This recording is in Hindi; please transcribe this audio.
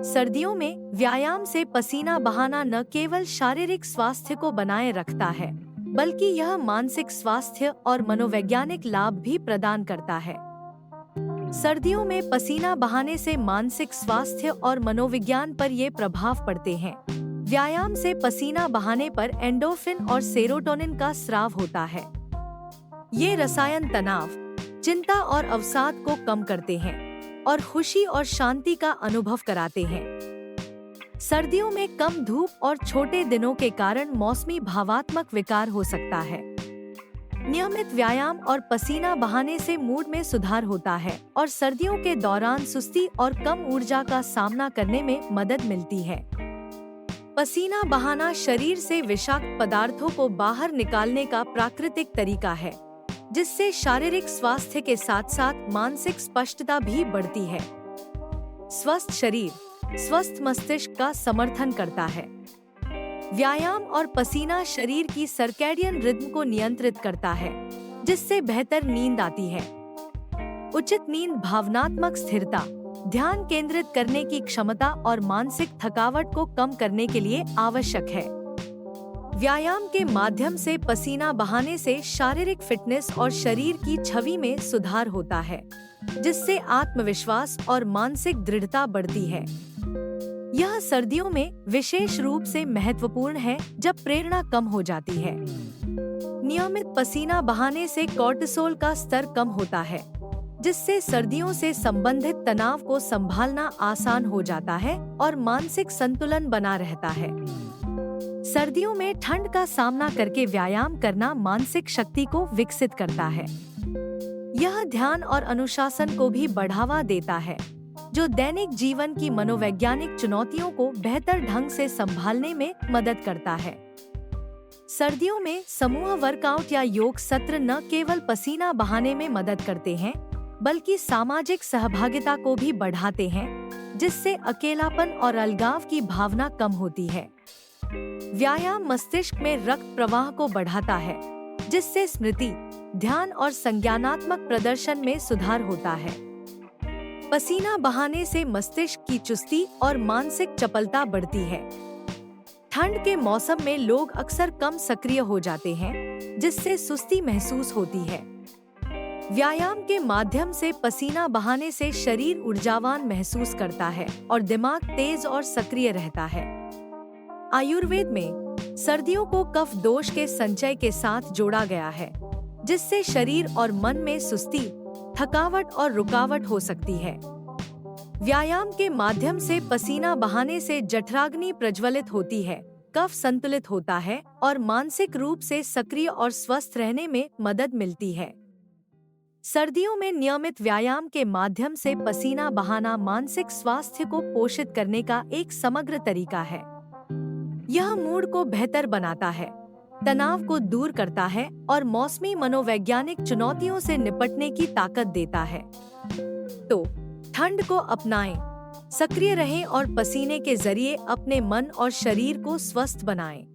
सर्दियों में व्यायाम से पसीना बहाना न केवल शारीरिक स्वास्थ्य को बनाए रखता है, बल्कि यह मानसिक स्वास्थ्य और मनोवैज्ञानिक लाभ भी प्रदान करता है। सर्दियों में पसीना बहाने से मानसिक स्वास्थ्य और मनोविज्ञान पर ये प्रभाव पड़ते हैं। व्यायाम से पसीना बहाने पर एंडोर्फिन और सेरोटोनिन का स्राव होता है। ये रसायन तनाव, चिंता और अवसाद को कम करते हैं और खुशी और शांति का अनुभव कराते हैं। सर्दियों में कम धूप और छोटे दिनों के कारण मौसमी भावात्मक विकार हो सकता है। नियमित व्यायाम और पसीना बहाने से मूड में सुधार होता है और सर्दियों के दौरान सुस्ती और कम ऊर्जा का सामना करने में मदद मिलती है। पसीना बहाना शरीर से विषाक्त पदार्थों को बाहर निकालने का प्राकृतिक तरीका है, जिससे शारीरिक स्वास्थ्य के साथ साथ मानसिक स्पष्टता भी बढ़ती है। स्वस्थ शरीर स्वस्थ मस्तिष्क का समर्थन करता है। व्यायाम और पसीना शरीर की सर्कैडियन रिदम को नियंत्रित करता है, जिससे बेहतर नींद आती है। उचित नींद भावनात्मक स्थिरता, ध्यान केंद्रित करने की क्षमता और मानसिक थकावट को कम करने के लिए आवश्यक है। व्यायाम के माध्यम से पसीना बहाने से शारीरिक फिटनेस और शरीर की छवि में सुधार होता है, जिससे आत्मविश्वास और मानसिक दृढ़ता बढ़ती है। यह सर्दियों में विशेष रूप से महत्वपूर्ण है, जब प्रेरणा कम हो जाती है। नियमित पसीना बहाने से कॉर्टिसोल का स्तर कम होता है, जिससे सर्दियों से संबंधित तनाव को संभालना आसान हो जाता है और मानसिक संतुलन बना रहता है। सर्दियों में ठंड का सामना करके व्यायाम करना मानसिक शक्ति को विकसित करता है। यह ध्यान और अनुशासन को भी बढ़ावा देता है, जो दैनिक जीवन की मनोवैज्ञानिक चुनौतियों को बेहतर ढंग से संभालने में मदद करता है। सर्दियों में समूह वर्कआउट या योग सत्र न केवल पसीना बहाने में मदद करते हैं, बल्कि सामाजिक सहभागिता को भी बढ़ाते हैं, जिससे अकेलापन और अलगाव की भावना कम होती है। व्यायाम मस्तिष्क में रक्त प्रवाह को बढ़ाता है, जिससे स्मृति, ध्यान और संज्ञानात्मक प्रदर्शन में सुधार होता है। पसीना बहाने से मस्तिष्क की चुस्ती और मानसिक चपलता बढ़ती है। ठंड के मौसम में लोग अक्सर कम सक्रिय हो जाते हैं, जिससे सुस्ती महसूस होती है। व्यायाम के माध्यम से पसीना बहाने से शरीर ऊर्जावान महसूस करता है और दिमाग तेज और सक्रिय रहता है। आयुर्वेद में सर्दियों को कफ दोष के संचय के साथ जोड़ा गया है, जिससे शरीर और मन में सुस्ती, थकावट और रुकावट हो सकती है। व्यायाम के माध्यम से पसीना बहाने से जठराग्नि प्रज्वलित होती है, कफ संतुलित होता है और मानसिक रूप से सक्रिय और स्वस्थ रहने में मदद मिलती है। सर्दियों में नियमित व्यायाम के माध्यम से पसीना बहाना मानसिक स्वास्थ्य को पोषित करने का एक समग्र तरीका है। यह मूड को बेहतर बनाता है, तनाव को दूर करता है और मौसमी मनोवैज्ञानिक चुनौतियों से निपटने की ताकत देता है। तो ठंड को अपनाएं, सक्रिय रहें और पसीने के जरिए अपने मन और शरीर को स्वस्थ बनाएं।